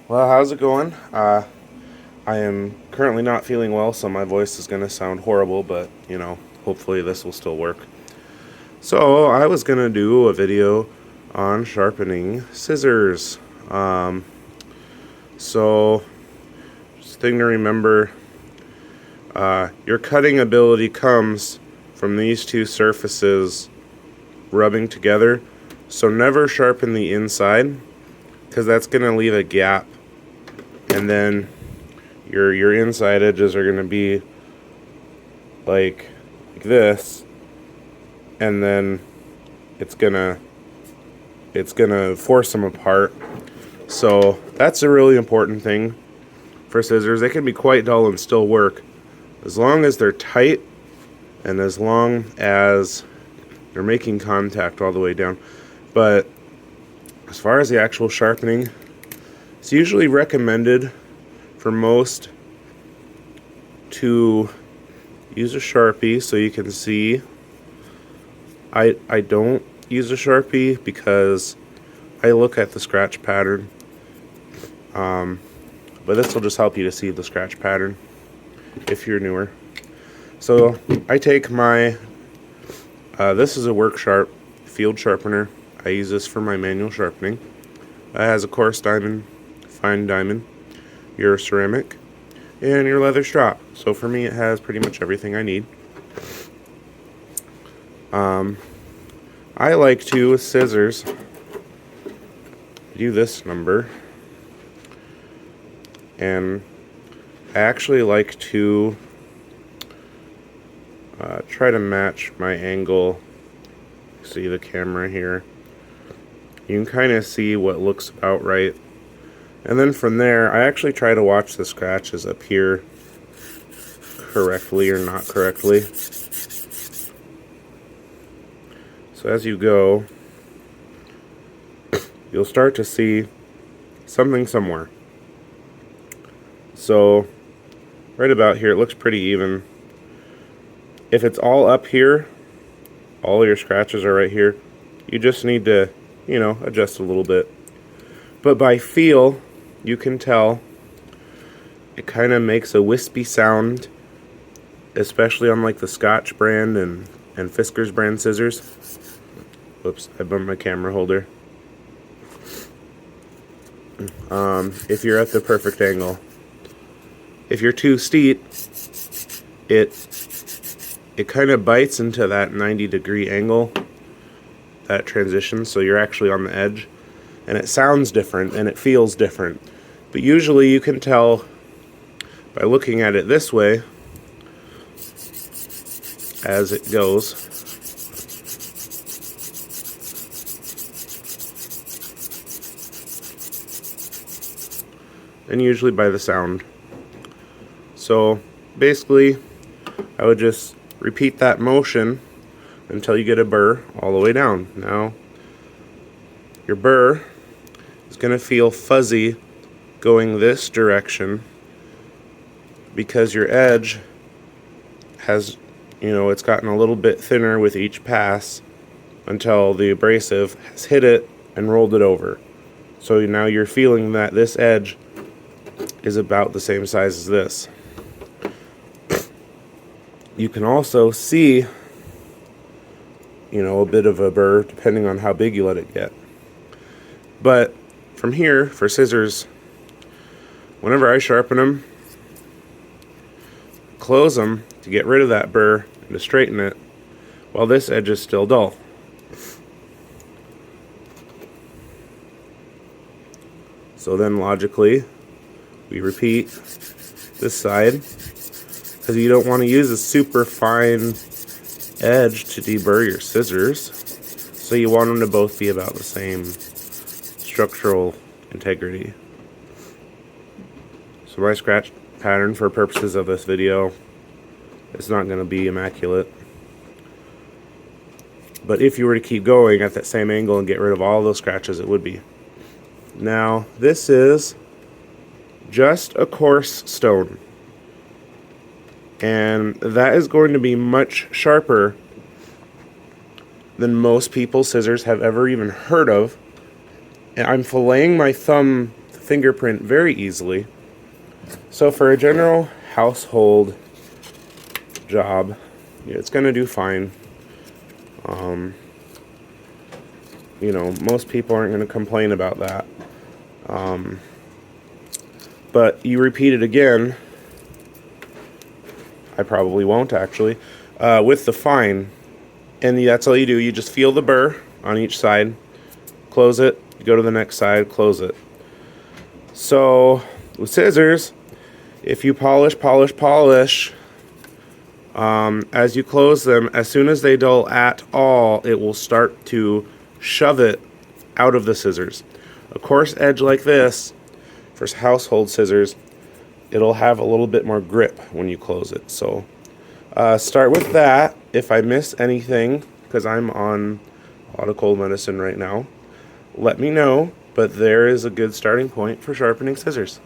Well, how's it going? I am currently not feeling well, so my voice is going to sound horrible, but, hopefully this will still work. So, I was going to do a video on sharpening scissors. So, just thing to remember, your cutting ability comes from these two surfaces rubbing together. So never sharpen the inside, because that's going to leave a gap, and then your inside edges are going to be like this, and then it's gonna force them apart. So that's a really important thing for scissors. They can be quite dull and still work as long as they're tight and as long as they're making contact all the way down. But as far as the actual sharpening, it's usually recommended for most to use a Sharpie so you can see. I don't use a Sharpie because I look at the scratch pattern. But this will just help you to see the scratch pattern if you're newer. So I take my, this is a work sharp field sharpener. I use this for my manual sharpening. It has a coarse diamond, fine diamond, your ceramic, and your leather strap. So for me, it has pretty much everything I need. I like to, with scissors, do this number, and I actually like to try to match my angle. See the camera here. You can kind of see what looks about right. And then from there, I actually try to watch the scratches up here correctly or not correctly. So as you go, you'll start to see something somewhere. So right about here, it looks pretty even. If it's all up here, all your scratches are right here, you just need to, adjust a little bit. But by feel, you can tell it kind of makes a wispy sound, especially on like the Scotch brand and Fisker's brand scissors. Whoops, I bumped my camera holder. If you're at the perfect angle. If you're too steep, it kind of bites into that 90-degree angle, that transition, so you're actually on the edge, and it sounds different and it feels different. But usually you can tell by looking at it this way as it goes. And usually by the sound. So basically, I would just repeat that motion until you get a burr all the way down. Now, your burr is going to feel fuzzy going this direction because your edge has, it's gotten a little bit thinner with each pass until the abrasive has hit it and rolled it over. So now you're feeling that this edge is about the same size as this. You can also see, a bit of a burr depending on how big you let it get. But from here, for scissors, whenever I sharpen them, close them to get rid of that burr and to straighten it while this edge is still dull. So then logically, we repeat this side, because you don't want to use a super fine edge to deburr your scissors, so you want them to both be about the same structural integrity. So my scratch pattern, for purposes of this video, is not going to be immaculate, but if you were to keep going at that same angle and get rid of all those scratches, it would be. Now this is just a coarse stone, and that is going to be much sharper than most people's scissors have ever even heard of. And I'm filleting my thumb fingerprint very easily. So for a general household job, yeah, it's going to do fine. You know, most people aren't going to complain about that. But you repeat it again. I probably won't actually. With the fine, and that's all you do. You just feel the burr on each side, close it, go to the next side, close it. So with scissors, if you polish, as you close them, as soon as they dull at all, it will start to shove it out of the scissors. A coarse edge like this, for household scissors, it'll have a little bit more grip when you close it. So start with that. If I miss anything, because I'm on a lot of cold medicine right now, let me know. But there is a good starting point for sharpening scissors.